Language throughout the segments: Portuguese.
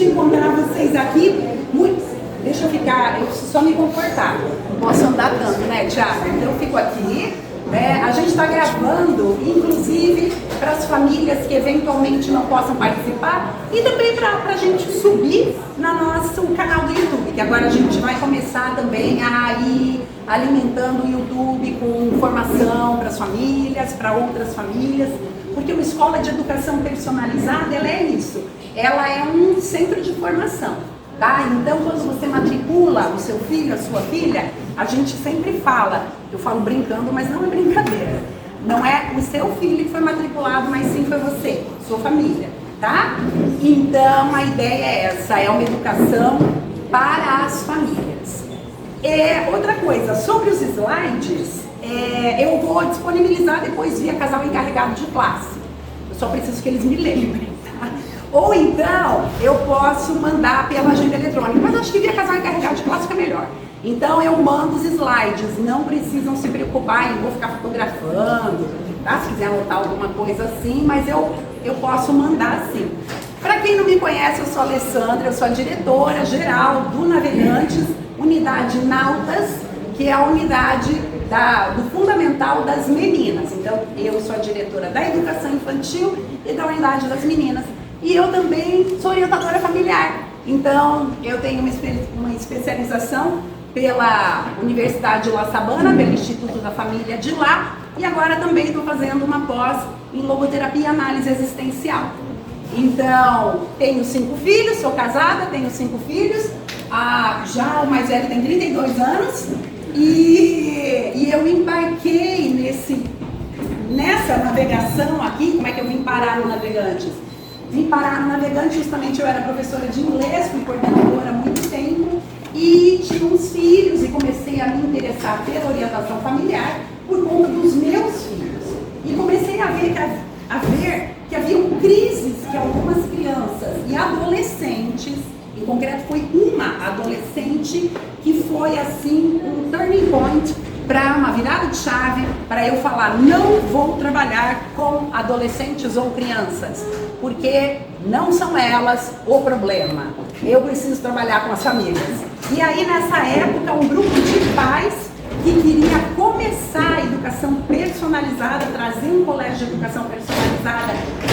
de encontrar vocês aqui. Deixa eu ficar, eu preciso só me comportar. Não posso andar tanto, né, Thiago? Então eu fico aqui. A gente está gravando, inclusive, para as famílias que eventualmente não possam participar e também para a gente subir no nosso canal do YouTube, que agora a gente vai começar também a ir alimentando o YouTube com informação para as famílias, para outras famílias, porque uma escola de educação personalizada, ela é isso, ela é um centro de formação. Tá? Então, quando você matricula o seu filho, a sua filha, a gente sempre fala, eu falo brincando, mas não é brincadeira. Não é o seu filho que foi matriculado, mas sim foi você, sua família, tá? Então, a ideia é essa, é uma educação para as famílias. Outra coisa, sobre os slides, eu vou disponibilizar depois via casal encarregado de classe. Eu só preciso que eles me lembrem, tá? Ou então, eu posso mandar pela agenda eletrônica, mas acho que via casal encarregado de classe fica melhor. Então, eu mando os slides, não precisam se preocupar em vou ficar fotografando, tá? Se quiser anotar alguma coisa assim, mas eu posso mandar sim. Para quem não me conhece, eu sou a Alessandra, eu sou a diretora geral do Navegantes, unidade Nautas, que é a unidade do fundamental das meninas. Então, eu sou a diretora da educação infantil e da unidade das meninas. E eu também sou orientadora familiar. Então, eu tenho uma especialização pela Universidade de La Sabana, pelo Instituto da Família de lá, e agora também estou fazendo uma pós em logoterapia e análise existencial. Então, tenho 5 filhos, sou casada, tenho 5 filhos, já o mais velho tem 32 anos, e eu embarquei nessa navegação aqui. Como é que eu vim parar no Navegantes? Vim parar no Navegante, justamente eu era professora de inglês, fui coordenadora há muito tempo e tinha uns filhos e comecei a me interessar pela orientação familiar por conta dos meus filhos. E comecei a ver que haviam crises que algumas crianças e adolescentes, em concreto foi uma adolescente que foi assim um turning point para uma virada de chave, para eu falar, não vou trabalhar com adolescentes ou crianças, porque não são elas o problema. Eu preciso trabalhar com as famílias. E aí, nessa época, um grupo de pais que queria começar a educação personalizada, trazer um colégio de educação personalizada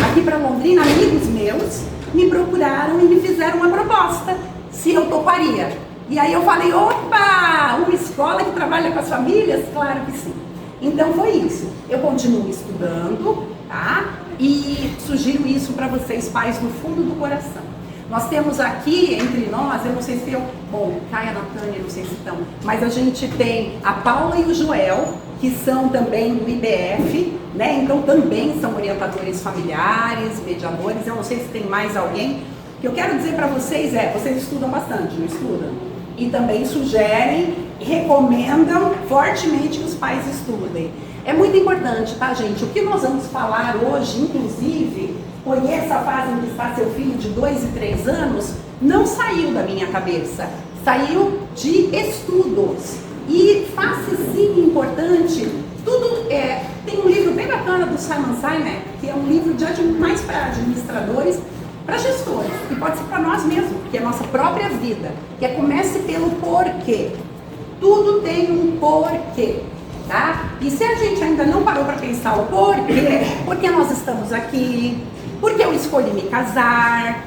aqui para Londrina, amigos meus, me procuraram e me fizeram uma proposta, se eu toparia. E aí eu falei, opa, uma escola que trabalha com as famílias? Claro que sim. Então foi isso. Eu continuo estudando, tá? E sugiro isso para vocês, pais, do fundo do coração. Nós temos aqui, entre nós, eu não sei se Caia, Natânia, não sei se estão, mas a gente tem a Paula e o Joel, que são também do IBF, né? Então também são orientadores familiares, mediadores. Eu não sei se tem mais alguém. O que eu quero dizer para vocês vocês estudam bastante, não estudam? E também sugerem, recomendam fortemente que os pais estudem. É muito importante, tá, gente? O que nós vamos falar hoje, inclusive, conheça a fase em que está seu filho de 2 e 3 anos, não saiu da minha cabeça, saiu de estudos. E fácil sim, importante, tudo tem um livro bem bacana do Simon Sinek, que é um livro mais para administradores, para gestores, e pode ser para nós mesmos, que é a nossa própria vida, que comece pelo porquê. Tudo tem um porquê, tá? E se a gente ainda não parou para pensar o porquê, porque nós estamos aqui, porque eu escolhi me casar,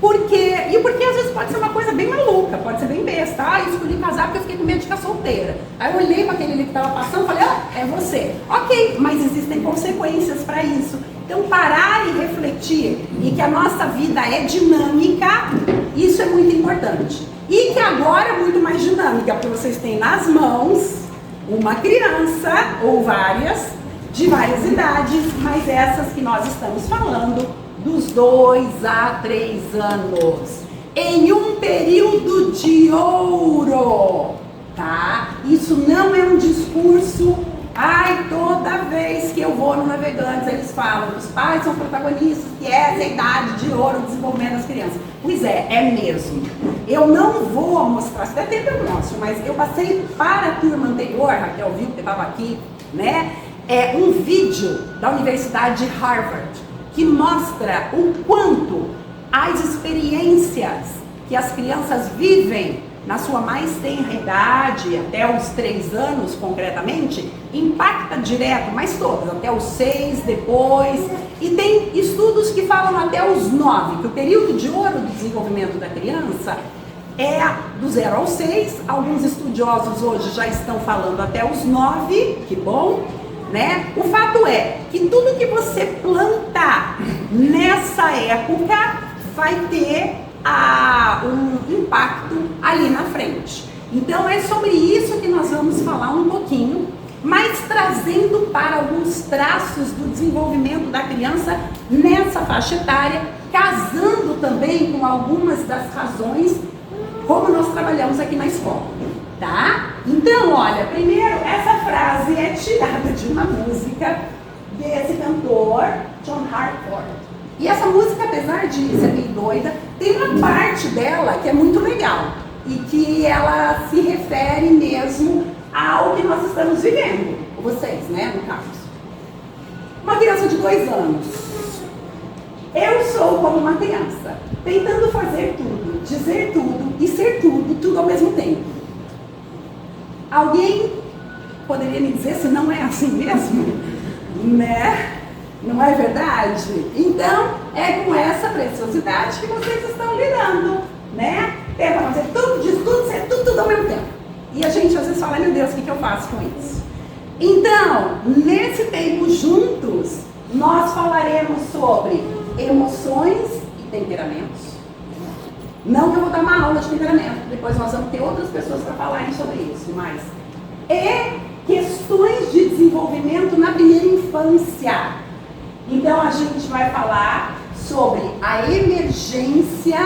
e porque às vezes pode ser uma coisa bem maluca, pode ser bem besta. Eu escolhi casar porque eu fiquei com medo de ficar solteira. Aí eu olhei para aquele ali que estava passando e falei, é você. Ok, mas existem consequências para isso. Então, parar e refletir, e que a nossa vida é dinâmica, isso é muito importante. E que agora é muito mais dinâmica, porque vocês têm nas mãos uma criança, ou várias, de várias idades, mas essas que nós estamos falando, dos 2 a 3 anos, em um período de ouro, tá? Isso não é um discurso. Toda vez que eu vou no Navegantes, eles falam que os pais são protagonistas, que essa é a idade de ouro, desenvolvimento das crianças. Pois é mesmo. Eu não vou mostrar, até tem pelo nosso, mas eu passei para a turma anterior, Raquel viu que estava aqui, né? Um vídeo da Universidade de Harvard, que mostra o quanto as experiências experiências que as crianças vivem na sua mais tenra idade, até os 3 anos concretamente, impacta direto, mas todas, até os 6, depois. E tem estudos que falam até os 9, que o período de ouro do desenvolvimento da criança é do 0 ao 6. Alguns estudiosos hoje já estão falando até os 9, que bom, né? O fato é que tudo que você plantar nessa época vai ter um impacto ali na frente. Então é sobre isso que nós vamos falar um pouquinho, mas trazendo para alguns traços do desenvolvimento da criança nessa faixa etária, casando também com algumas das razões como nós trabalhamos aqui na escola, tá? Então, olha, primeiro, essa frase é tirada de uma música desse cantor, John Hartford. E essa música, apesar de ser bem doida, tem uma parte dela que é muito legal e que ela se refere mesmo ao que nós estamos vivendo, vocês, né, no caso. Uma criança de 2 anos. Eu sou como uma criança, tentando fazer tudo, dizer tudo e ser tudo, tudo ao mesmo tempo. Alguém poderia me dizer se não é assim mesmo? Né? Não é verdade? Então, é com essa preciosidade que vocês estão lidando, né? Tenta fazer tudo, diz tudo, ser tudo, tudo ao mesmo tempo. E a gente às vezes fala, meu Deus, o que eu faço com isso? Então, nesse tempo juntos, nós falaremos sobre emoções e temperamentos. Não que eu vou dar uma aula de temperamento, depois nós vamos ter outras pessoas para falarem sobre isso, mas questões de desenvolvimento na primeira infância. Então a gente vai falar sobre a emergência,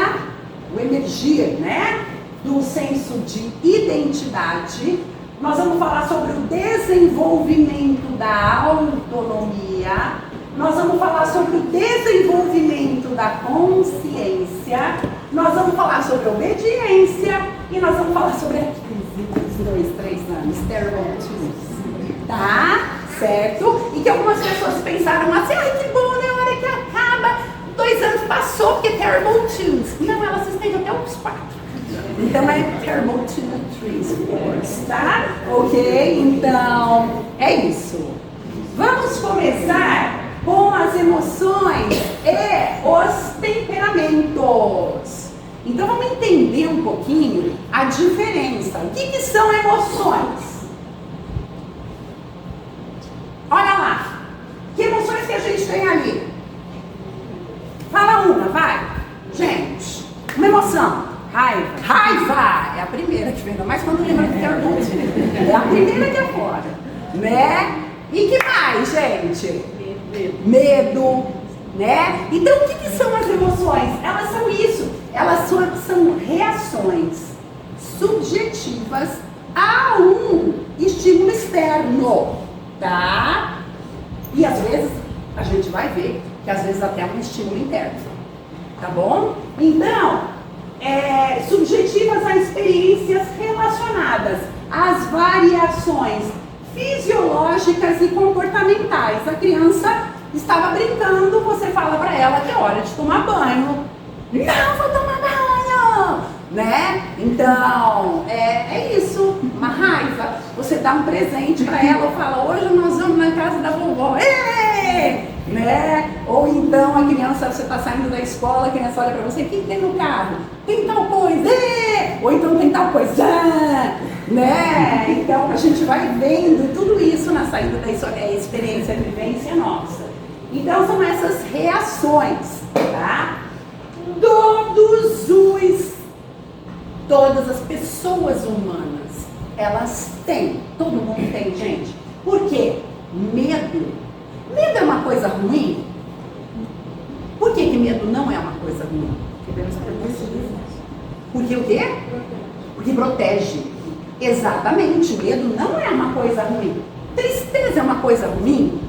o emergir, né, do senso de identidade. Nós vamos falar sobre o desenvolvimento da autonomia. Nós vamos falar sobre o desenvolvimento da consciência. Nós vamos falar sobre obediência. E nós vamos falar sobre a crise dos 2, 3 anos, terrible twos. Tá? Certo? E que algumas pessoas pensaram assim, ai que bom, né? A hora que acaba, 2 anos passou, porque é terrible twos. Não, ela se estende até os 4. Então é terrible 2, 3, 4, tá? Ok? Então, é isso. Vamos começar com as emoções e os temperamentos. Então vamos entender um pouquinho a diferença. O que são emoções? Olha lá. Que emoções que a gente tem ali? Fala uma, vai. Gente, uma emoção. Raiva. Raiva é a primeira que vem, mas quando lembra que quero muito. É a primeira que é fora. Né? E que mais, gente? Medo, né? Então, o que são as emoções? Elas são isso. Elas são reações subjetivas a um estímulo externo, tá? E às vezes, a gente vai ver que às vezes até um estímulo interno, tá bom? Então, subjetivas a experiências relacionadas às variações fisiológicas e comportamentais. A criança estava brincando, você fala para ela que é hora de tomar banho. Não vou tomar banho, né? Então, é isso, uma raiva. Você dá um presente para ela ou fala, hoje nós vamos na casa da vovó. Né? Ou então a criança, você está saindo da escola, a criança olha para você, o que tem no carro? Tem tal coisa, ou então tem tal coisa, né? Então a gente vai vendo tudo isso na saída da experiência, vivência nossa. Então são essas reações, tá? Todas as pessoas humanas, elas têm, todo mundo tem, gente. Por quê? Medo. Medo é uma coisa ruim? Por que medo não é uma coisa ruim? Porque o quê? Porque protege. Exatamente, medo não é uma coisa ruim. Tristeza é uma coisa ruim?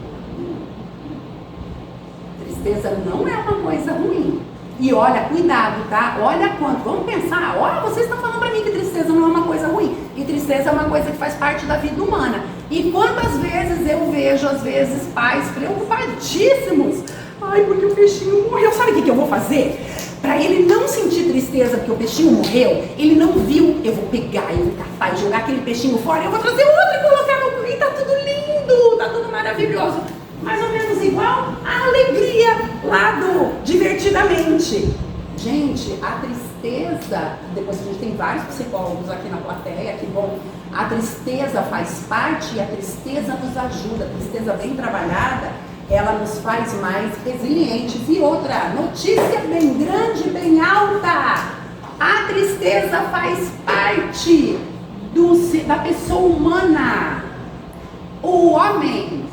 Tristeza não é uma coisa ruim. E olha, cuidado, tá? Olha quanto, vamos pensar, olha, vocês estão falando pra mim que tristeza não é uma coisa ruim. E tristeza é uma coisa que faz parte da vida humana. E quantas vezes eu vejo, às vezes, pais preocupadíssimos. Ai, porque o peixinho morreu. Sabe o que eu vou fazer? Para ele não sentir tristeza porque o peixinho morreu, ele não viu, eu vou pegar e vou catar e jogar aquele peixinho fora, eu vou trazer outro e colocar no... E tá tudo lindo, tá tudo maravilhoso. Mais ou menos igual a alegria lá do Divertidamente. Gente, a tristeza, depois a gente tem vários psicólogos aqui na plateia, que bom, a tristeza faz parte e a tristeza nos ajuda, a tristeza bem trabalhada, ela nos faz mais resilientes. E outra, notícia bem grande, bem alta, a tristeza faz parte da pessoa humana. O homem,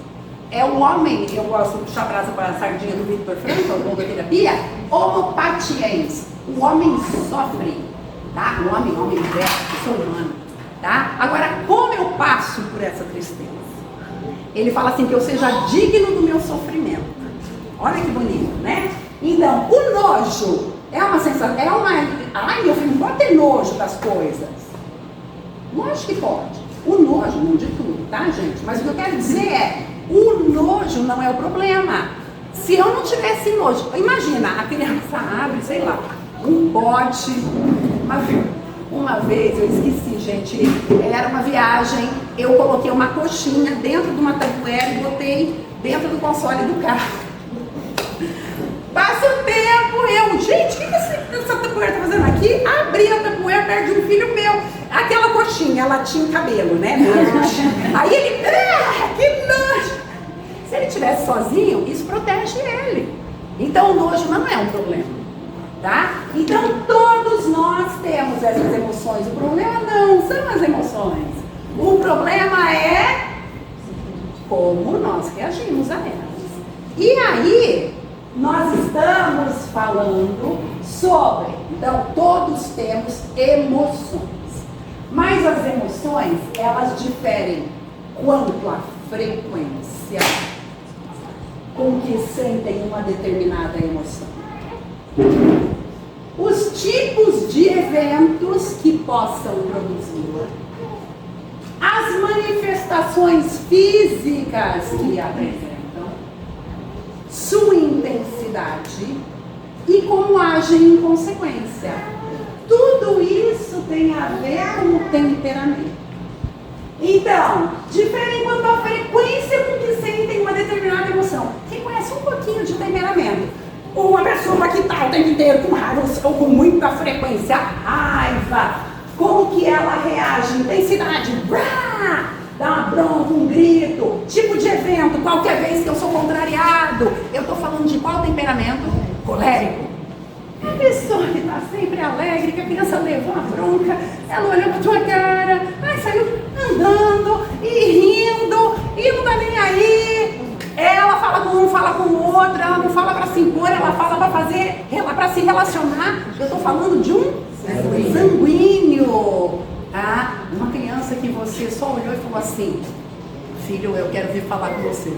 eu gosto de puxar a brasa para a sardinha do Victor Frankl, do logoterapia, homo patiens, o homem sofre, tá? O homem mulher, pessoa humana, tá? Agora, como eu passo por essa tristeza? Ele fala assim, que eu seja digno do meu sofrimento. Olha que bonito, né? Então, o nojo é uma sensação, ai meu filho, não pode ter nojo das coisas. Lógico que pode. O nojo, não de tudo, tá, gente? Mas o que eu quero dizer é, o nojo não é o problema. Se eu não tivesse nojo, imagina, a criança abre, sei lá, um pote, uma vez, eu esqueci, gente, era uma viagem, eu coloquei uma coxinha dentro de uma tabuera e botei dentro do console do carro. Passa o tempo, gente, o que essa tabuera tá fazendo aqui? Abri a tabuera perto de um filho meu, aquela coxinha, ela tinha cabelo, né? Aí ele, que nojo! Se ele estivesse sozinho, isso protege ele. Então o nojo não é um problema, tá? Então todos nós temos essas emoções. O problema não são as emoções. O problema é como nós reagimos a elas. E aí, nós estamos falando sobre, então todos temos emoções. Mas as emoções, elas diferem quanto à frequência com que sentem uma determinada emoção. Os tipos de eventos que possam produzi-la, as manifestações físicas que apresentam, sua intensidade e como agem em consequência. Tudo isso tem a ver com o temperamento. Então, diferem quanto à frequência com que sentem uma determinada emoção. Quem conhece um pouquinho de temperamento? Uma pessoa que está o tempo inteiro com raiva ou com muita frequência, raiva, como que ela reage? Intensidade, dá uma bronca, um grito, tipo de evento, qualquer vez que eu sou contrariado. Eu estou falando de qual temperamento? Colérico. A pessoa que está sempre alegre, que a criança levou uma bronca, ela olhou pra tua cara, saiu andando e rindo, e não tá nem aí. Ela fala com um, fala com o outro, ela não fala para se impor, ela fala para se relacionar. Eu estou falando de um sanguíneo, tá? Uma criança que você só olhou e falou assim, filho, eu quero vir falar com você.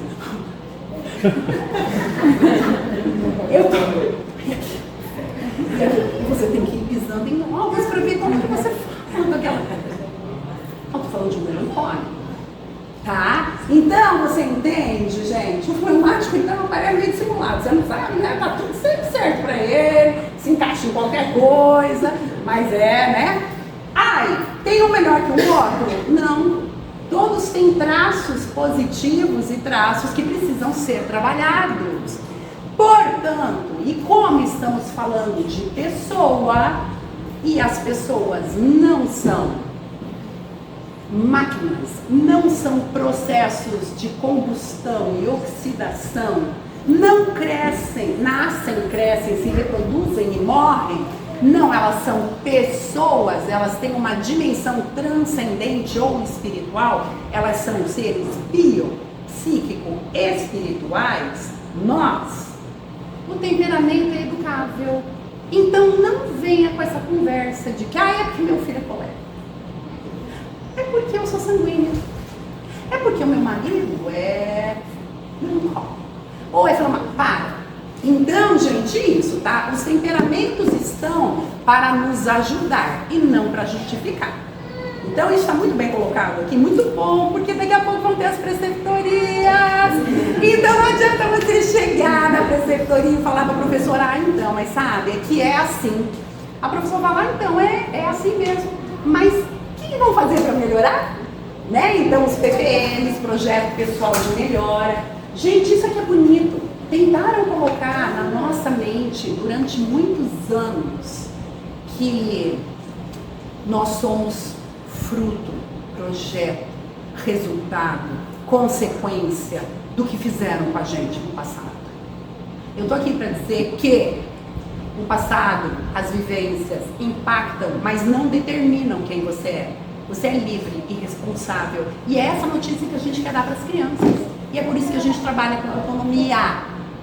Você tem que ir pisando em ovos para ver como que você fala aquela. Eu tô falando de um melancólico, tá? Então, você entende, gente? O fleumático, então, parece meio dissimulado. Você não sabe, né? Tá tudo sempre certo para ele, se encaixa em qualquer coisa, mas né? Tem um melhor que o outro? Não. Todos têm traços positivos e traços que precisam ser trabalhados. Portanto, e como estamos falando de pessoa, e as pessoas não são máquinas, não são processos de combustão e oxidação, não crescem, nascem, crescem, se reproduzem e morrem. Não, elas são pessoas, elas têm uma dimensão transcendente ou espiritual, elas são seres biopsíquico espirituais. O temperamento é educável. Então não venha com essa conversa de que é porque meu filho é colérico. É porque eu sou sanguínea. É porque o meu marido é melancólico. Ou é flamengo. Para. Então, gente, isso, tá? Os temperamentos estão para nos ajudar e não para justificar. Então isso está muito bem colocado aqui, muito bom, porque daqui a pouco vão ter as preceptorias. Então não adianta você chegar na preceptoria e falar para a professora, então, mas sabe, é que é assim. A professora fala, então, é assim mesmo. Mas o que vão fazer para melhorar? Né? Então os PPMs, projeto pessoal de melhora. Gente, isso aqui é bonito. Tentaram colocar na nossa mente durante muitos anos que nós somos fruto, projeto, resultado, consequência do que fizeram com a gente no passado. Eu estou aqui para dizer que o passado, as vivências impactam, mas não determinam quem você é. Você é livre e responsável. E é essa notícia que a gente quer dar para as crianças. E é por isso que a gente trabalha com autonomia.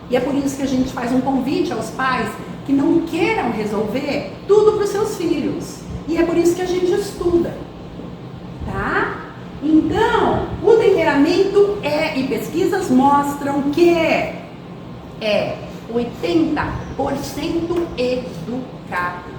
E é por isso que a gente faz um convite aos pais que não queiram resolver tudo para os seus filhos. E é por isso que a gente estuda. Tá? Então, o temperamento e pesquisas mostram que é 80% educável.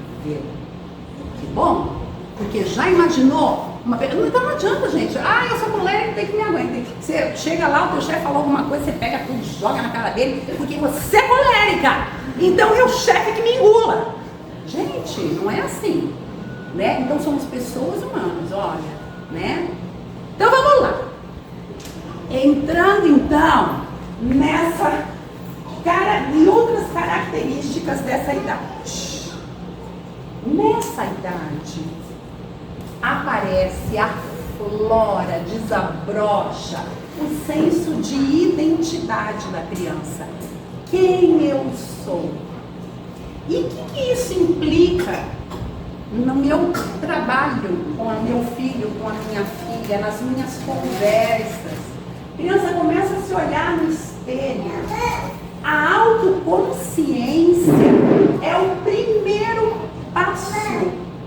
Que bom? Porque já imaginou? Então não adianta, gente. Eu sou colérica, tem que me aguentar. Você chega lá, o teu chefe falou alguma coisa, você pega tudo, joga na cara dele, porque você é colérica. Então é o chefe que me engula. Gente, não é assim. Né? Então somos pessoas humanas, olha. Né? Então vamos lá. Entrando então em outras características dessa idade. Nessa idade aparece, aflora, desabrocha o senso de identidade da criança. Quem eu sou? E o que isso implica no meu trabalho com o meu filho, com a minha filha, nas minhas conversas? A criança começa a se olhar no espelho. A autoconsciência é o primeiro passo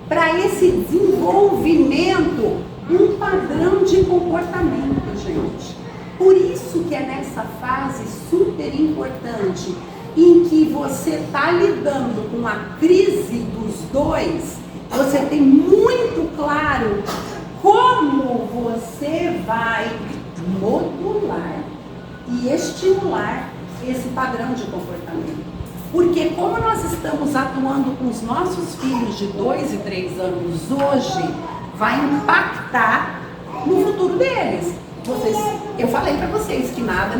para esse desenvolvimento, um padrão de comportamento, gente. Por isso que é nessa fase super importante, em que você está lidando com a crise dos dois, você tem muito claro como você vai modular e estimular esse padrão de comportamento. Porque como nós estamos atuando com os nossos filhos de 2 e 3 anos hoje, vai impactar no futuro deles. Eu falei para vocês que nada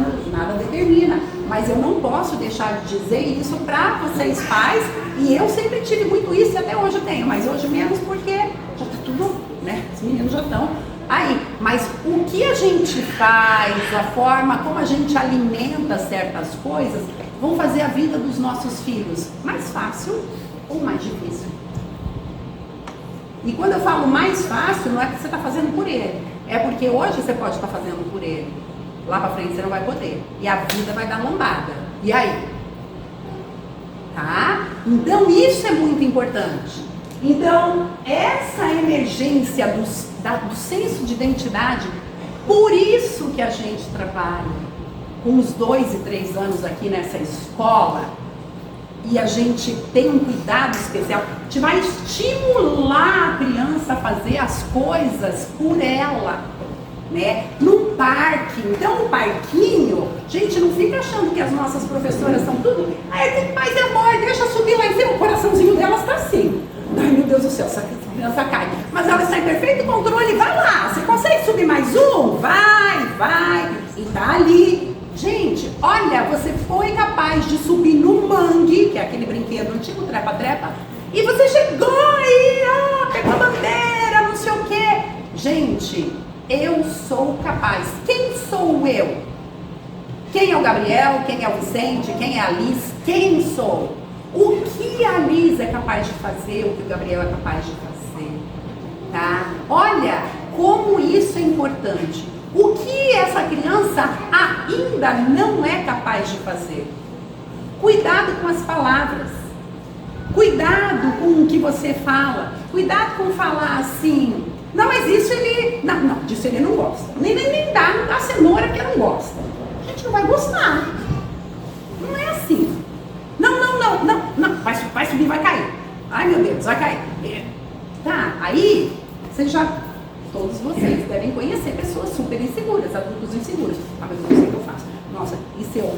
determina, mas eu não posso deixar de dizer isso para vocês pais, e eu sempre tive muito isso e até hoje eu tenho, mas hoje menos porque já está tudo, né? Os meninos já estão aí. Mas o que a gente faz, a forma como a gente alimenta certas coisas, vão fazer a vida dos nossos filhos mais fácil ou mais difícil. E quando eu falo mais fácil, não é que você está fazendo por ele, é porque hoje você pode estar fazendo por ele, lá para frente você não vai poder, e a vida vai dar lombada. E aí? Tá? Então isso é muito importante. Então essa emergência do senso de identidade, por isso que a gente trabalha com os 2 e 3 anos aqui nessa escola, e a gente tem um cuidado especial, a gente vai estimular a criança a fazer as coisas por ela, né? Num parque, então no parquinho, gente, não fica achando que as nossas professoras são tudo, tem mais amor, deixa subir lá em cima, o coraçãozinho delas tá assim. Ai meu Deus do céu, essa criança cai. Mas ela está em perfeito controle, vai lá, você consegue subir mais um? Vai, e tá ali. Gente, olha, você foi capaz de subir no mangue, que é aquele brinquedo antigo, trepa-trepa, e você chegou aí, pegou a bandeira, não sei o quê. Gente, eu sou capaz. Quem sou eu? Quem é o Gabriel? Quem é o Vicente? Quem é a Liz? Quem sou? O que a Liz é capaz de fazer, o que o Gabriel é capaz de fazer, tá? Olha como isso é importante. O que essa criança ainda não é capaz de fazer? Cuidado com as palavras. Cuidado com o que você fala. Cuidado com falar assim. Não, mas isso ele... Não, disso ele não gosta. Nem dá cenoura porque não gosta. A gente não vai gostar. Não é assim. Não. Vai subir, vai cair. Ai, meu Deus, vai cair. Tá, aí você já todos vocês devem conhecer pessoas super inseguras, adultos inseguros. Ah, mas eu não sei o que eu faço. Nossa, e se eu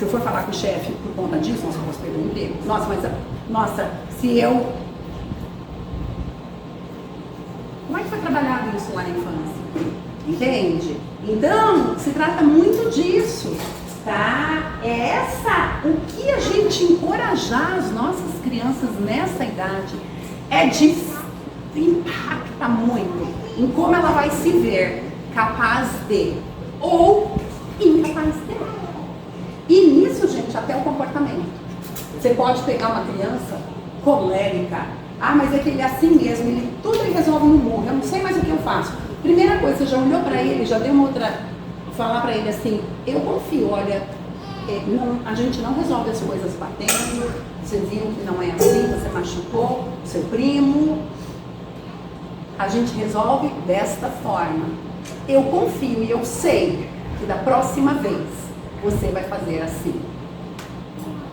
for falar com o chefe por conta disso, nossa, eu posso perder o emprego. Nossa, se eu... Como é que foi trabalhado isso lá na infância? Entende? Então, se trata muito disso, tá? O que a gente encorajar as nossas crianças nessa idade impacta muito em como ela vai se ver capaz de ou incapaz de. E nisso, gente, até o comportamento. Você pode pegar uma criança colérica, mas é que ele é assim mesmo, tudo ele resolve no murro, eu não sei mais o que eu faço. Primeira coisa, você já olhou para ele, já deu uma outra, falar para ele assim, eu confio, olha, a gente não resolve as coisas batendo, você viu que não é assim, você machucou seu primo, a gente resolve desta forma. Eu confio e eu sei que da próxima vez você vai fazer assim.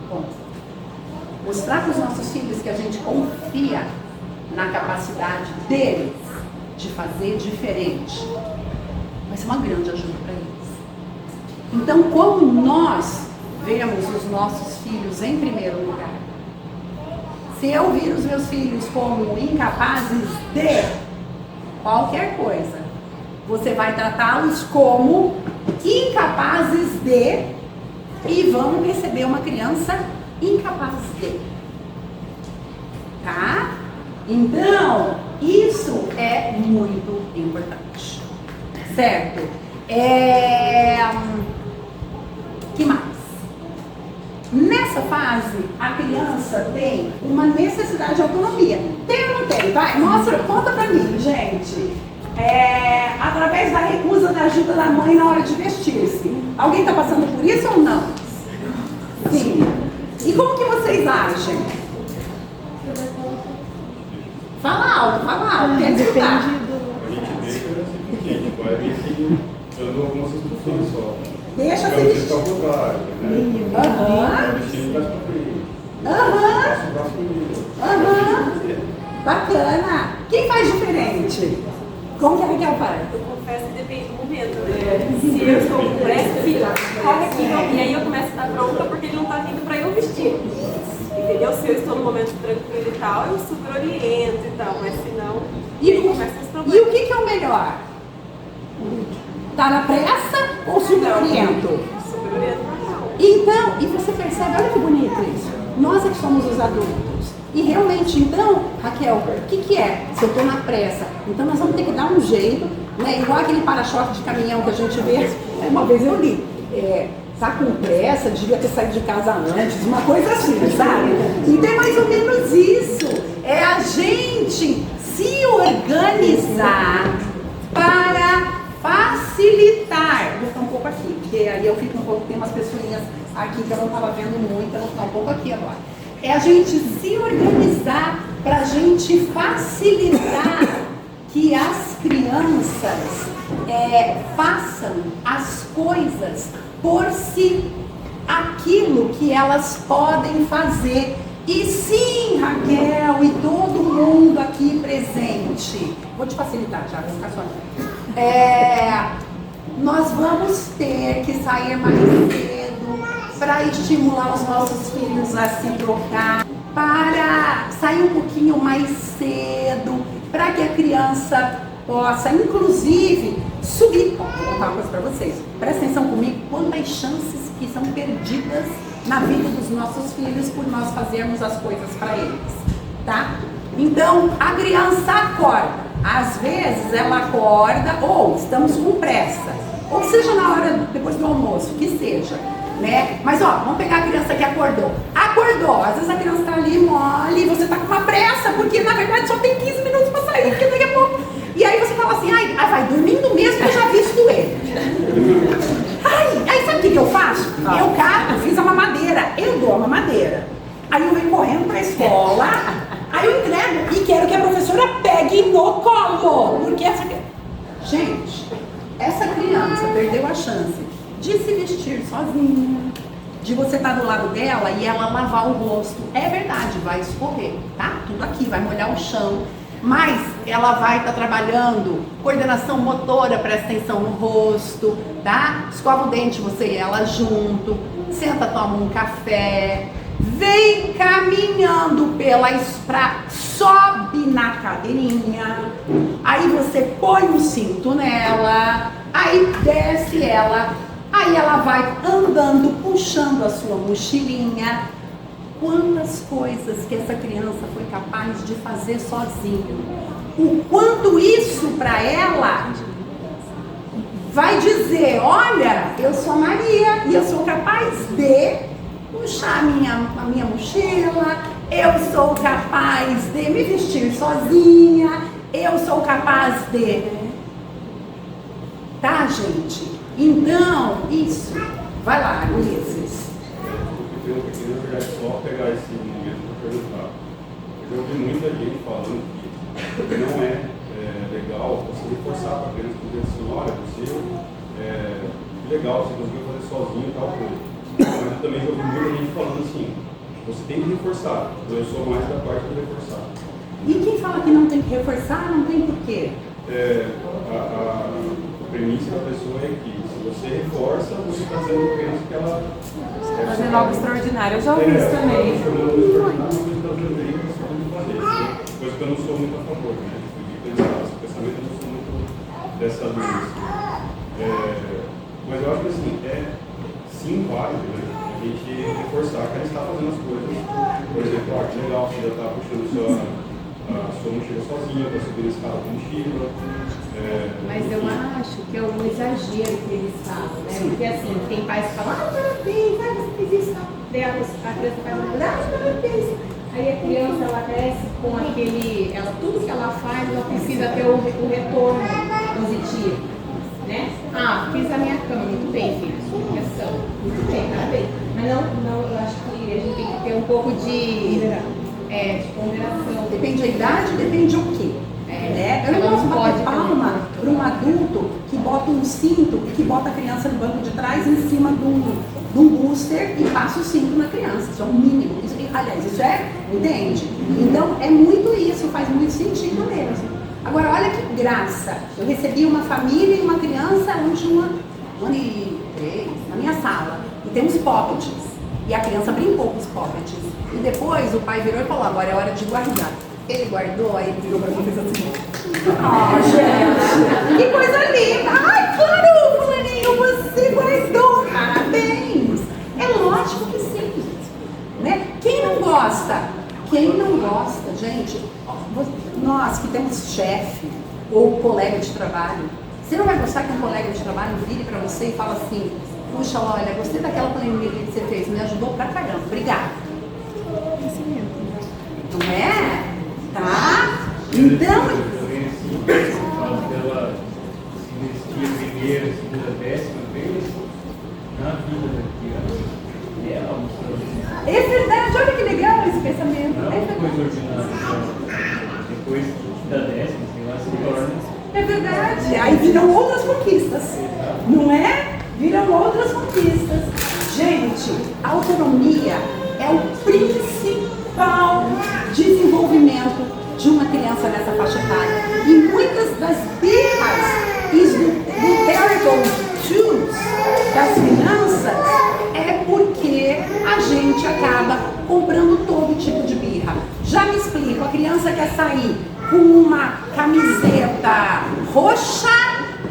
Bom, mostrar para os nossos filhos que a gente confia na capacidade deles de fazer diferente vai ser uma grande ajuda para eles. Então, como nós vemos os nossos filhos em primeiro lugar, se eu vir os meus filhos como incapazes de qualquer coisa, você vai tratá-los como incapazes de e vão receber uma criança incapaz de. Tá? Então, isso é muito importante. Certo? Que mais? Nessa fase, a criança tem uma necessidade de autonomia. Tem ou não tem? Vai, mostra, conta pra mim, gente. Através da recusa da ajuda da mãe na hora de vestir-se. Alguém está passando por isso ou não? Sim. E como que vocês agem? Fala alto, quer escutar? Eu dou algumas instruções só. Deixa você vestir. Bacana. Quem faz diferente? Como que a Raquel faz? Eu confesso que depende do momento, né? Se eu estou com pressa, filho, corre aqui, e aí eu começo a estar pronta porque ele não está vindo para eu vestir. Entendeu? Se eu estou no momento tranquilo e tal, eu super oriento e tal, mas se não, aí começa os problemas. E o que é o melhor? Tá na pressa ou super oriento? Super oriento. Então, e você percebe, olha que bonito isso. Nós é que somos os adultos. E realmente, então, Raquel, o que é? Se eu estou na pressa, então nós vamos ter que dar um jeito, né? Igual aquele para-choque de caminhão que a gente vê. Uma vez eu li, tá com pressa, devia ter saído de casa antes, uma coisa assim, sabe? Então é mais ou menos isso. É a gente se organizar para facilitar. Vou ficar um pouco aqui, porque aí eu fico um pouco, tem umas pessoinhas aqui que eu não estava vendo muito, eu vou ficar um pouco aqui agora. É a gente se organizar para a gente facilitar que as crianças façam as coisas por si, aquilo que elas podem fazer. E sim, Raquel e todo mundo aqui presente, vou te facilitar já, vou ficar só. Nós vamos ter que sair mais cedo para estimular os nossos filhos a se trocar, para sair um pouquinho mais cedo, para que a criança possa, inclusive, subir. Vou contar uma coisa para vocês, presta atenção comigo, quantas chances que são perdidas na vida dos nossos filhos por nós fazermos as coisas para eles, tá? Então, a criança acorda, às vezes ela acorda, ou estamos com pressa, ou seja na hora, depois do almoço, que seja, né? Mas ó, vamos pegar a criança que acordou, às vezes a criança tá ali mole, e você tá com uma pressa, porque na verdade só tem 15 minutos para sair, porque daqui a pouco, e aí você fala assim, vai dormindo mesmo, eu já visto ele. Aí sabe o que eu faço? Eu cato, fiz a mamadeira, eu dou a mamadeira. Aí eu venho correndo pra escola, aí eu entrego e quero que a professora pegue no colo. Porque gente, essa criança perdeu a chance de se vestir sozinha, de você estar do lado dela e ela lavar o rosto. É verdade, vai escorrer, tá? Tudo aqui, vai molhar o chão. Mas ela vai estar trabalhando coordenação motora, presta atenção no rosto, tá? Escova o dente, você e ela junto, senta, toma um café, vem caminhando sobe na cadeirinha, aí você põe um cinto nela, aí desce ela, aí ela vai andando, puxando a sua mochilinha. Quantas coisas que essa criança foi capaz de fazer sozinho. O quanto isso para ela vai dizer, olha, eu sou a Maria e eu sou capaz de puxar a minha mochila, eu sou capaz de me vestir sozinha, eu sou capaz de... Tá, gente? Então, isso. Vai lá, Ulisses. Eu queria, na verdade, só pegar esse momento para perguntar. Eu já ouvi muita gente falando que não é legal você reforçar para a criança, dizer assim, olha, você legal, você conseguiu fazer sozinho e tal coisa. Mas eu também já ouvi muita gente falando assim, você tem que reforçar. Eu sou mais da parte de reforçar. E quem fala que não tem que reforçar, não tem porquê? A premissa da pessoa é que se você reforça, você está dizendo para a criança que ela... Fazendo algo extraordinário, eu já ouvi isso também. Coisa que eu não sou muito a favor, né? De pensar, esse pensamento eu não sou muito dessa luz. Mas eu acho que assim, sim válido, né? A gente reforçar que ela está fazendo as coisas. Por exemplo, que legal, você já está puxando a sua mochila sozinha, está subindo a escada com mochila. Mas eu acho que é um exagero que eles falam, né? Porque assim, tem pais que falam, parabéns, você fez isso, a criança faz parabéns. Aí a criança, ela cresce com aquele, tudo que ela faz, ela precisa ter o retorno positivo, né? Fiz a minha cama, muito bem, filho, sua obrigação, muito bem, parabéns. Mas não, eu acho que a gente tem que ter um pouco de ponderação. Depende da idade, depende o quê? Eu não posso bater palma para um adulto que bota um cinto e que bota a criança no banco de trás em cima de um booster e passa o cinto na criança. Isso é o mínimo. Aliás, isso entende? Então, é muito isso, faz muito sentido mesmo. Agora, olha que graça. Eu recebi uma família e uma criança, um ano e 3, na minha sala. E tem uns pockets. E a criança brincou com os pockets. E depois o pai virou e falou, agora é hora de guardar. Ele guardou, aí ele virou pra mim e fez assim. Gente, que coisa linda! Ai, claro, fulaninho, você guardou, parabéns! É lógico que sim, né? Quem não gosta? Quem não gosta, gente? Nós que temos chefe ou colega de trabalho, você não vai gostar que um colega de trabalho vire pra você e fala assim, puxa, olha, gostei daquela planilha que você fez, me ajudou pra caramba, obrigada. Não é? Tá? Então... Ela se investia primeira, segunda, décima vez na vida da criança. E ela mostrou. É verdade, olha que legal esse pensamento. Não é uma coisa ordinária. Depois da décima, sei lá, se torna. É verdade. Aí viram outras conquistas. Não é? Viram outras conquistas. Gente, a autonomia é o principal desenvolvimento de uma criança nessa faixa etária. E muitas das birras e do terrible twos das crianças é porque a gente acaba comprando todo tipo de birra. Já me explico, a criança quer sair com uma camiseta roxa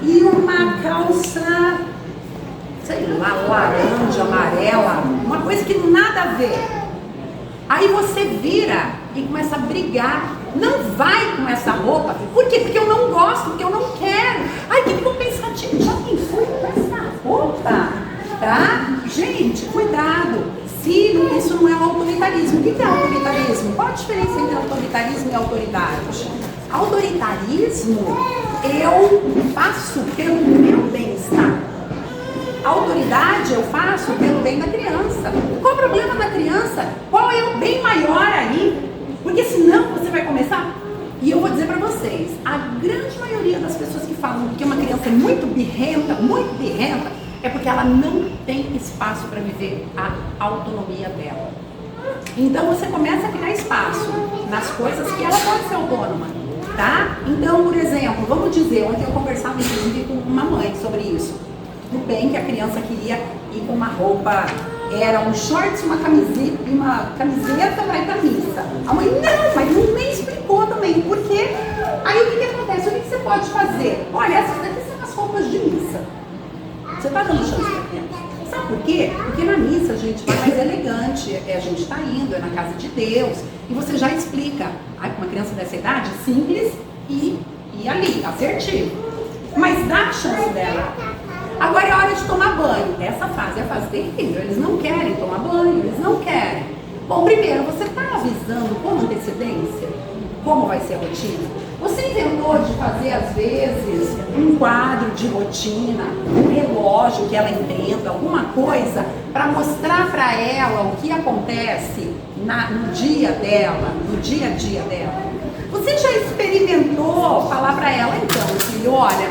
e uma calça, sei lá, laranja, amarela, uma coisa que nada a ver. Aí você vira e começa a brigar. Não vai com essa roupa. Por quê? Porque eu não gosto, porque eu não quero. Ai, que vou pensar, tipo, já pensou com essa roupa? Tá? Gente, cuidado. Se isso não é um autoritarismo. O que é autoritarismo? Qual a diferença entre autoritarismo e autoridade? Autoritarismo, eu faço pelo meu bem-estar. Autoridade eu faço pelo bem da criança. Qual o problema da criança? Qual é o bem maior aí? Porque senão você vai começar... E eu vou dizer pra vocês, a grande maioria das pessoas que falam que uma criança é muito birrenta, é porque ela não tem espaço para viver a autonomia dela. Então você começa a criar espaço nas coisas que ela pode ser autônoma. tá? Então, por exemplo, vamos dizer, ontem eu conversava inclusive com uma mãe sobre isso. Tudo bem que a criança queria ir com uma roupa, era um shorts e uma camiseta para ir pra missa. A mãe, não, mas nem explicou também por quê. Aí o que acontece? O que você pode fazer? Olha, essas daqui são as roupas de missa. Você tá dando chance pra criança. Sabe por quê? Porque na missa a gente vai mais elegante, a gente está indo, é na casa de Deus, e você já explica. Aí, com uma criança dessa idade, simples e ali, assertivo. Mas dá a chance dela. Agora é hora de tomar banho. Essa fase é a fase terrível. Eles não querem tomar banho, eles não querem. Bom, primeiro, você está avisando com antecedência como vai ser a rotina? Você inventou de fazer, às vezes, um quadro de rotina, um relógio que ela entenda, alguma coisa, para mostrar para ela o que acontece no dia dela, no dia a dia dela? Você já experimentou falar para ela, então, filho, olha,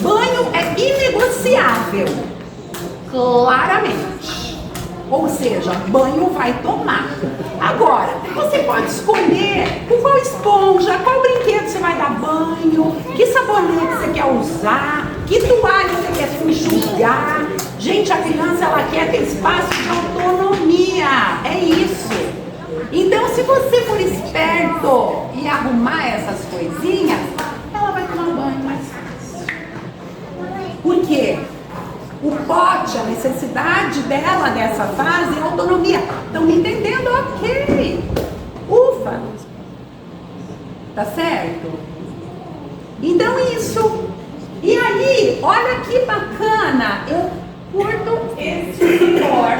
banho é inegociável, claramente. Ou seja, banho vai tomar. Agora, você pode escolher com qual esponja, qual brinquedo você vai dar banho, que sabonete você quer usar, que toalha você quer se enxugar. Gente, a criança, ela quer ter espaço de autonomia. É isso. Então, se você for esperto e arrumar essas coisinhas, ela vai tomar banho mais fácil. Por quê? O pote, a necessidade dela nessa fase é autonomia. Estão me entendendo? Ok. Ufa. Tá certo? Então isso. E aí, olha que bacana. Eu curto esse senhor,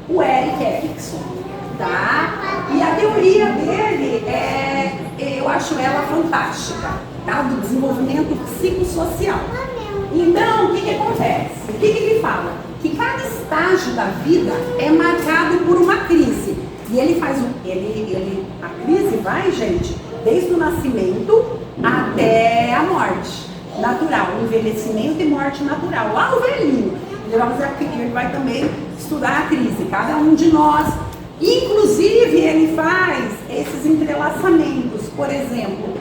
o Eric Erickson, tá? E a teoria dele eu acho ela fantástica, tá? Do desenvolvimento psicossocial. Então, o que acontece? O que ele fala? Que cada estágio da vida é marcado por uma crise. E ele faz a crise vai, gente, desde o nascimento até a morte natural, envelhecimento e morte natural. Lá o velhinho, ele vai também estudar a crise, cada um de nós. Inclusive, ele faz esses entrelaçamentos. Por exemplo,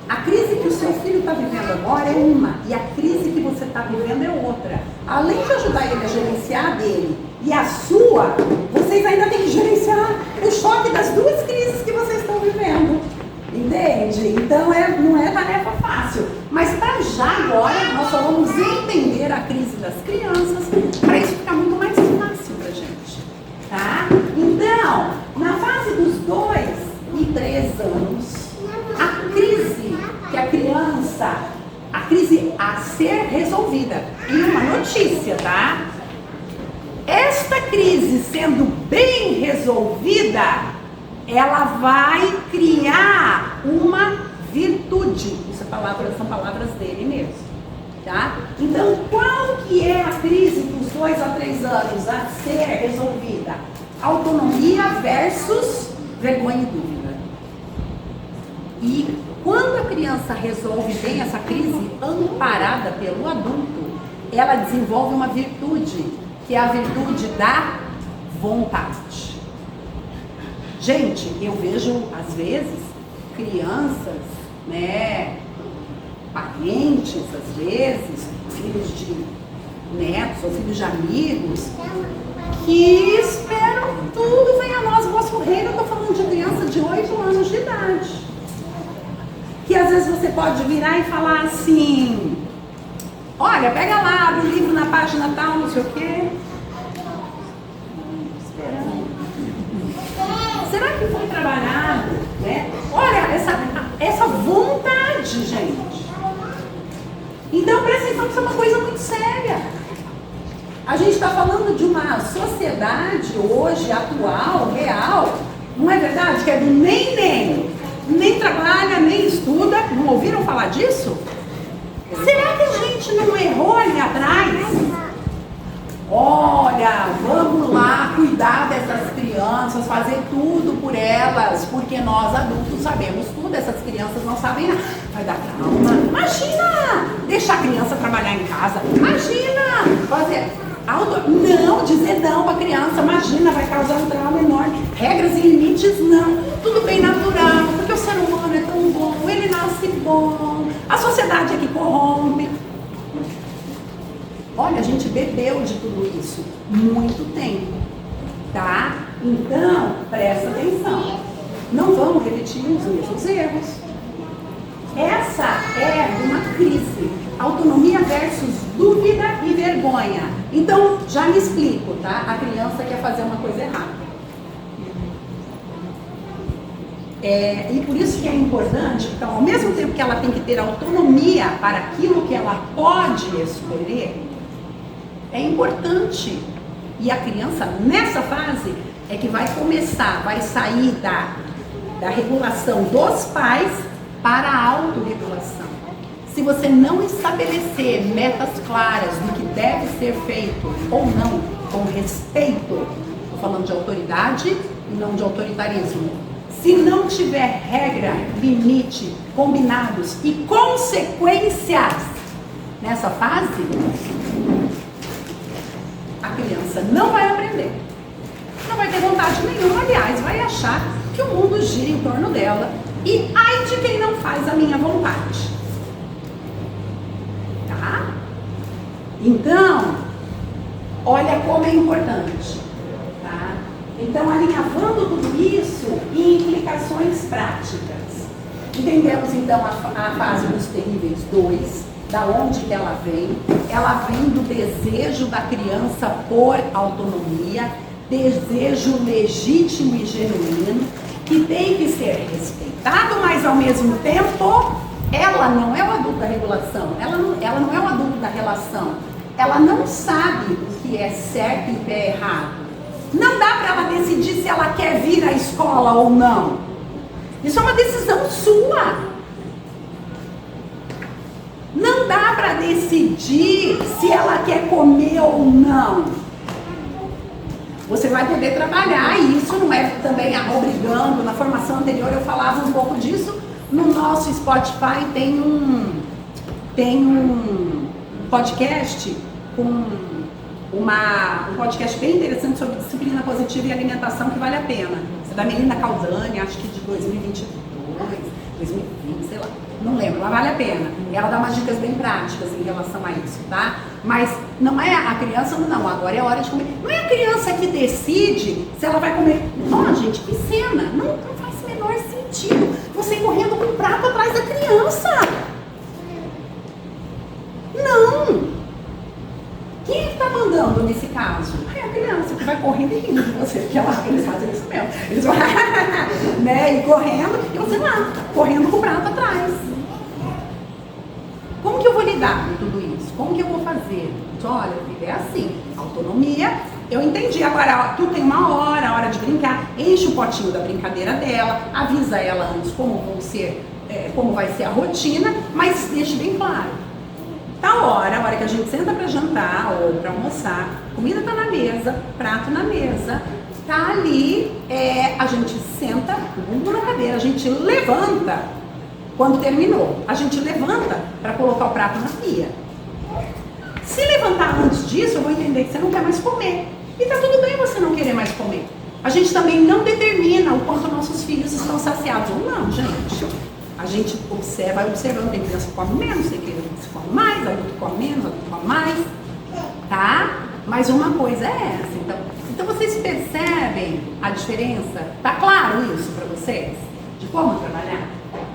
a crise que o seu filho está vivendo agora é uma, e a crise que você está vivendo é outra. Além de ajudar ele a gerenciar a dele e a sua, vocês ainda têm que gerenciar o choque das duas crises que vocês estão vivendo. Entende? Então não é tarefa fácil. Mas para já agora, nós só vamos entender a crise das crianças para isso ficar muito mais fácil para a gente. Tá? Então, na fase dos 2 e 3 anos, a crise que a criança, a crise a ser resolvida. E uma notícia, tá? Esta crise sendo bem resolvida, ela vai criar uma virtude. São palavras dele mesmo, tá? Então, qual que é a crise dos 2 a 3 anos a ser resolvida? Autonomia versus vergonha e dúvida. E quando a criança resolve bem essa crise, amparada pelo adulto, ela desenvolve uma virtude, que é a virtude da vontade. Gente, eu vejo, às vezes, crianças, né, parentes, às vezes, filhos de netos ou filhos de amigos, que esperam tudo vem a nós, o vosso reino. Eu estou falando de criança de 8 anos de idade. Que às vezes você pode virar e falar assim, olha, pega lá, abre o livro na página tal, não sei o quê. Será que foi trabalhado, né? Olha, essa vontade, gente. Então, presta atenção que isso é uma coisa muito séria. A gente está falando de uma sociedade hoje, atual, real, não é verdade? Que é do nem trabalha, nem estuda. Não ouviram falar disso? Será que a gente não errou ali atrás? Olha, vamos lá cuidar dessas crianças, fazer tudo por elas, porque nós adultos sabemos tudo, essas crianças não sabem nada. Vai dar trauma. Imagina deixar a criança trabalhar em casa. Imagina fazer não, dizer não para a criança. Imagina, vai causar um trauma enorme. Regras e limites não. Tudo bem natural, porque o ser humano é tão bom, ele nasce sociedade é que corrompe. Olha, a gente bebeu de tudo isso muito tempo, tá? Então, presta atenção. Não vamos repetir os mesmos erros. Essa é uma crise. Autonomia versus dúvida e vergonha. Então, já me explico, tá? A criança quer fazer uma coisa errada. E por isso que é importante, então, ao mesmo tempo que ela tem que ter autonomia para aquilo que ela pode escolher, é importante. E a criança, nessa fase, é que vai começar, vai sair da regulação dos pais para a autorregulação. Se você não estabelecer metas claras do que deve ser feito ou não, com respeito, estou falando de autoridade e não de autoritarismo, se não tiver regra, limite, combinados e consequências nessa fase, a criança não vai aprender. Não vai ter vontade nenhuma, aliás, vai achar que o mundo gira em torno dela. E ai de quem não faz a minha vontade. Tá? Então, olha como é importante. Tá? Então, alinhavando tudo isso em implicações práticas. Entendemos então a fase dos terríveis 2, da onde que ela vem. Ela vem do desejo da criança por autonomia, desejo legítimo e genuíno, que tem que ser respeitado, mas ao mesmo tempo, ela não é o adulto da regulação, ela não é o adulto da relação, ela não sabe o que é certo e o que é errado. Não dá para ela decidir se ela quer vir à escola ou não. Isso é uma decisão sua. Não dá para decidir se ela quer comer ou não. Você vai poder trabalhar, e isso não é também obrigando. Na formação anterior eu falava um pouco disso. No nosso Spotify tem um podcast com um podcast bem interessante sobre disciplina positiva e alimentação, que vale a pena. É da Melina Caldani, acho que de 2022, 2020, sei lá. Não lembro, mas vale a pena. Ela dá umas dicas bem práticas em relação a isso, tá? Mas não é a criança, não, agora é hora de comer. Não é a criança que decide se ela vai comer. Ó, gente, que cena! Não faz o menor sentido você correndo com um prato atrás da criança. Não! Quem é que tá mandando nesse caso? É a criança que vai correndo e rindo de você, porque eles fazem isso mesmo. Eles vão né, e correndo, e você lá, correndo com o prato atrás. Como que eu vou lidar com tudo isso? Como que eu vou fazer? Olha, filha, é assim, autonomia, eu entendi. Agora, tu tem uma hora, a hora de brincar, enche o potinho da brincadeira dela, avisa ela antes como vai ser a rotina, mas deixe bem claro. Tá a hora que a gente senta para jantar ou para almoçar, comida tá na mesa, prato na mesa, tá ali, a gente senta, o bumbum na cadeira, a gente levanta. Quando terminou, a gente levanta para colocar o prato na pia. Se levantar antes disso, eu vou entender que você não quer mais comer. E tá tudo bem você não querer mais comer. A gente também não determina o quanto nossos filhos estão saciados ou não, gente. A gente vai observando, tem criança que come menos, tem criança que come mais, adulto que come menos, adulto que come mais, tá? Mas uma coisa é essa. Então vocês percebem a diferença? Tá claro isso para vocês? De como trabalhar?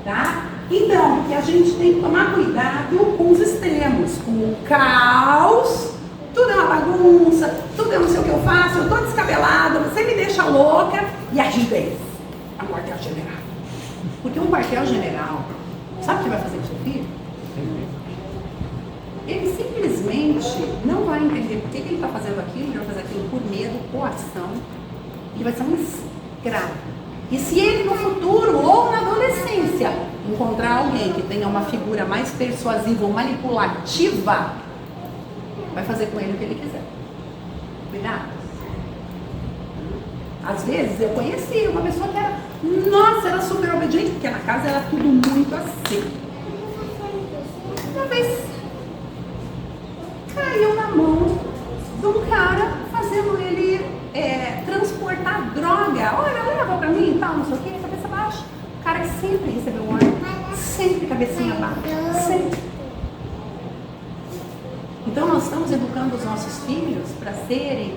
Tá? Então, que a gente tem que tomar cuidado com os extremos, com o caos, tudo é uma bagunça, tudo é não sei o que eu faço, eu tô descabelada, você me deixa louca, e a rigidez, a quartel-general. Porque um quartel-general, sabe o que vai fazer com o seu filho? Ele simplesmente não vai entender por que ele está fazendo aquilo, ele vai fazer aquilo por medo, coação, ele vai ser um escravo. E se ele no futuro ou na adolescência encontrar alguém que tenha uma figura mais persuasiva ou manipulativa, vai fazer com ele o que ele quiser. Cuidado. Às vezes eu conheci uma pessoa que era super obediente, porque na casa era tudo muito assim. Uma vez caiu na mão de um cara fazendo ele transportar droga. Olha, leva pra mim e tal, não sei o que, cabeça baixa. O cara que sempre recebeu ordem, sempre cabecinha baixa, sempre. Então nós estamos educando os nossos filhos para serem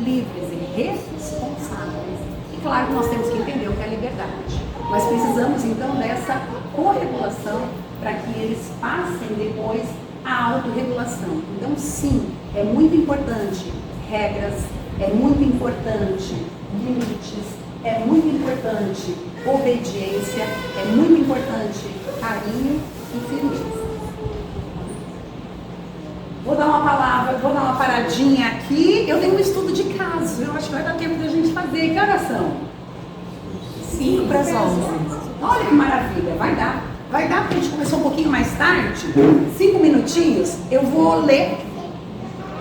livres e responsáveis. E claro que nós temos que entender o que é liberdade. Mas precisamos então dessa corregulação para que eles passem depois a autorregulação. Então sim, é muito importante regras, é muito importante limites, é muito importante obediência, é muito importante carinho e firmeza. Vou dar uma paradinha aqui. Eu tenho um estudo de caso. Eu acho que vai dar tempo da gente fazer. Que horas são? 5 para as 11. Olha que maravilha. Vai dar, porque a gente começou um pouquinho mais tarde. 5 minutinhos. Eu vou ler.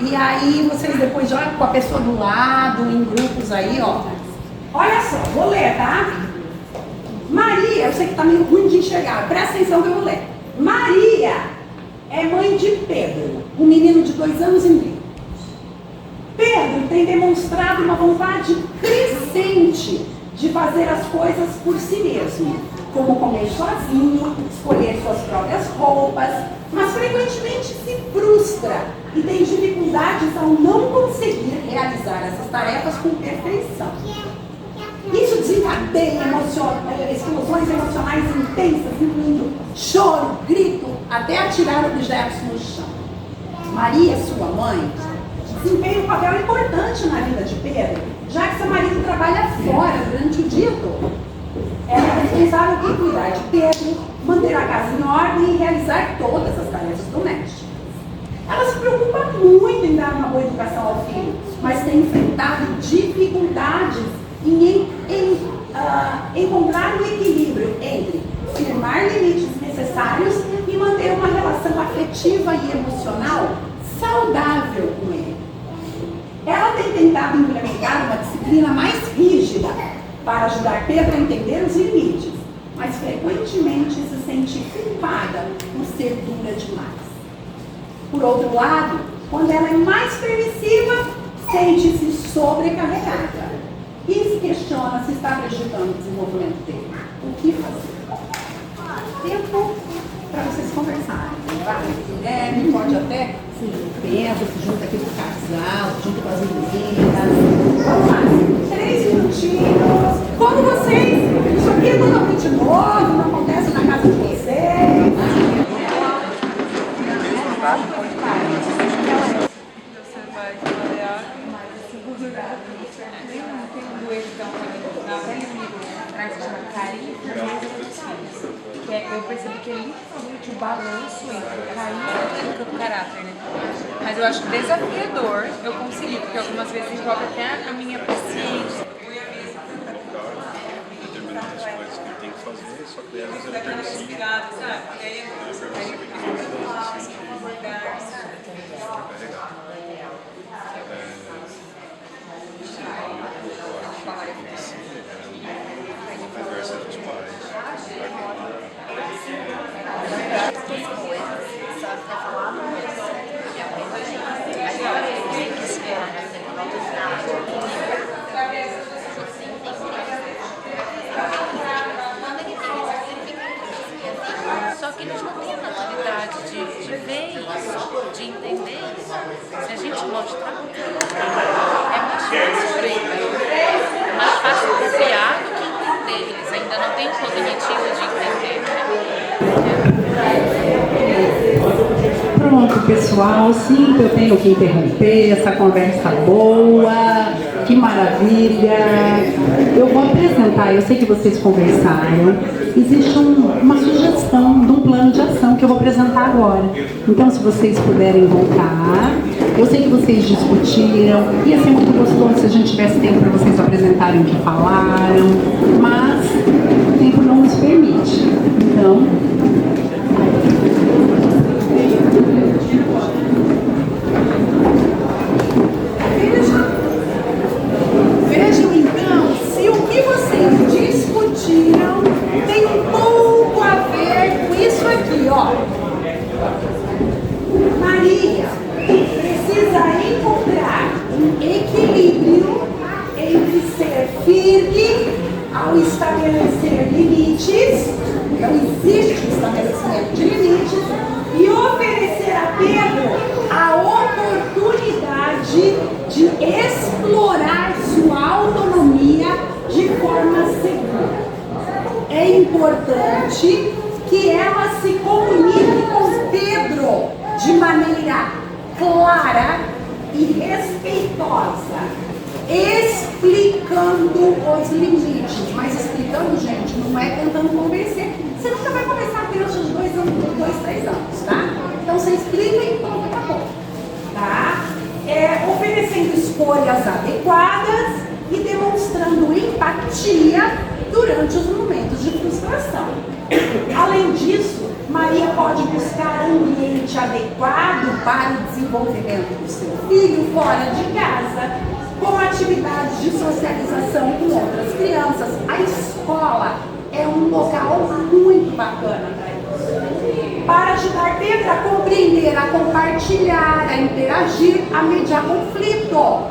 E aí vocês depois jogam com a pessoa do lado, em grupos aí, ó. Olha só, vou ler, tá? Maria, eu sei que tá meio ruim de enxergar. Presta atenção que eu vou ler. Maria é mãe de Pedro, um menino de 2 anos e meio. Pedro tem demonstrado uma vontade crescente de fazer as coisas por si mesmo, como comer sozinho, escolher suas próprias roupas, mas frequentemente se frustra e tem dificuldades ao não conseguir realizar essas tarefas com perfeição. Isso desencadeia explosões emocionais intensas, incluindo choro, grito, até atirar objetos no chão. Maria, sua mãe, desempenha um papel importante na vida de Pedro, já que seu marido trabalha fora durante o dia todo. Ela é responsável por cuidar de Pedro, manter a casa em ordem e realizar todas as tarefas domésticas. Ela se preocupa muito em dar uma boa educação ao filho, mas tem enfrentado dificuldades em encontrar um equilíbrio entre firmar limites necessários e manter uma relação afetiva e emocional saudável com ele. Ela tem tentado implementar uma disciplina mais rígida para ajudar Pedro a entender os limites, mas frequentemente se sente culpada por ser dura demais. Por outro lado, quando ela é mais permissiva, sente-se sobrecarregada e se questiona se está prejudicando o desenvolvimento dele. O que fazer? Tempo para vocês conversarem. Não pode até pensa, se junta aqui com o casal, se junta com as meninas. Vamos lá, 3 minutinhos. Como vocês? Isso aqui é totalmente novo, não acontece na casa de vocês. Você vai trabalhar tem um dueto na velha amigo atrás de uma carinha e eu percebi que é literalmente o balanço entre o carinho e o caráter, né? Mas eu acho desafiador eu conseguir, porque algumas vezes envolve até a minha paciência. Determinadas coisas que ele tem que fazer, só que às vezes ele Daquela percebe. respirada, sabe? E aí eu faço uma abordagem, sabe? Conversa dos pais. Só que eles não têm a maturidade de ver isso, de entender isso. Se a gente mostrar, é mais fácil para eles. É mais fácil confiar do que entender. Eles ainda não têm o cognitivo de entender. Pronto, pessoal, sim, eu tenho que interromper essa conversa boa, que maravilha. Eu vou apresentar, eu sei que vocês conversaram, existe uma sugestão de um plano de ação que eu vou apresentar agora. Então, se vocês puderem voltar, eu sei que vocês discutiram, ia ser muito gostoso se a gente tivesse tempo para vocês apresentarem o que falaram, mas o tempo não nos permite. Então, vejam então se o que vocês discutiram tem um pouco a ver com isso aqui, ó. Maria precisa encontrar um equilíbrio entre ser firme ao estabelecer limites, então existe o estabelecimento de limites e oferecer a Pedro a oportunidade de explorar sua autonomia de forma segura. É importante que ela se comunique com Pedro de maneira clara e respeitosa, explicando os limites. Mas explicando, gente, não é tentando convencer. Você nunca vai conversar com crianças de 2 anos, 2, 3 anos, tá? Então você explica e pronto, acabou. Tá? Oferecendo escolhas adequadas e demonstrando empatia durante os momentos de frustração. Além disso, Maria pode buscar um ambiente adequado para o desenvolvimento do seu filho fora de casa, com atividades de socialização com outras crianças. A escola é um local muito bacana para isso. Para ajudar Pedro a compreender, a compartilhar, a interagir, a mediar conflito.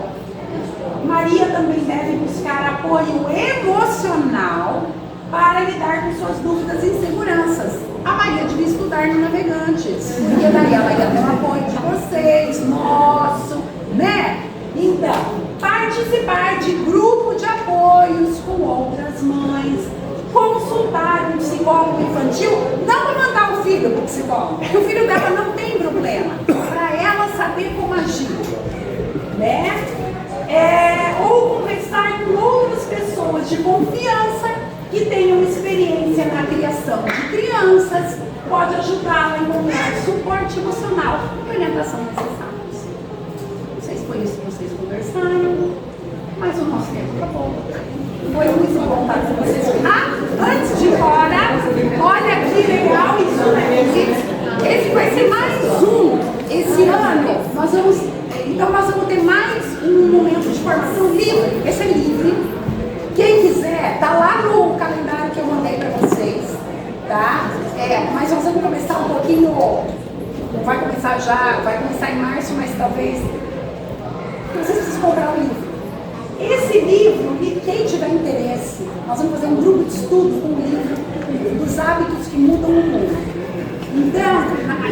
Maria também deve buscar apoio emocional para lidar com suas dúvidas e inseguranças. A Maria devia estudar no Navegantes, porque daí ela ia ter o apoio de vocês, nosso, né? Então, participar de grupo de apoios com outras mães, consultar um psicólogo infantil, não para mandar o filho para o psicólogo, porque o filho dela não tem problema, para ela saber como agir, né? Ou conversar com outras pessoas de confiança que tenham experiência na criação de crianças, pode ajudá-la a encontrar suporte emocional e orientação necessários. Não sei se foi isso que vocês conversaram, mas o nosso tempo acabou. Foi muito bom estar com vocês. Antes de ir embora, olha que legal isso daqui. Esse vai ser mais um. Esse ano, nós vamos ter mais um momento de formação livre. Esse é livre. Quem quiser, tá lá no calendário que eu mandei para vocês, tá? Mas nós vamos começar um pouquinho, não vai começar já, vai começar em março, mas talvez vocês precisam comprar o livro. Esse livro, quem tiver interesse, nós vamos fazer um grupo de estudo com o livro dos hábitos que mudam o mundo. Então,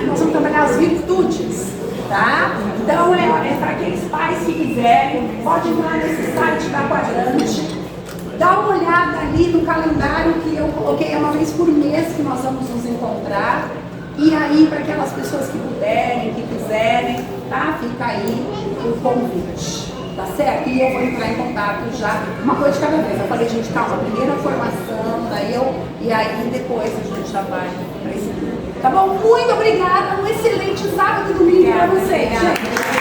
nós vamos trabalhar as virtudes, tá? Então, para aqueles pais que quiserem, pode ir lá nesse site da Quadrante. Dá uma olhada ali no calendário que eu coloquei, é uma vez por mês que nós vamos nos encontrar. E aí, para aquelas pessoas que puderem, que quiserem, tá? Fica aí o convite, tá certo? E eu vou entrar em contato já, uma coisa de cada vez. Eu falei, gente, calma, primeiro a formação, e aí depois a gente já vai para esse grupo. Tá bom? Muito obrigada, um excelente sábado e domingo para vocês, gente.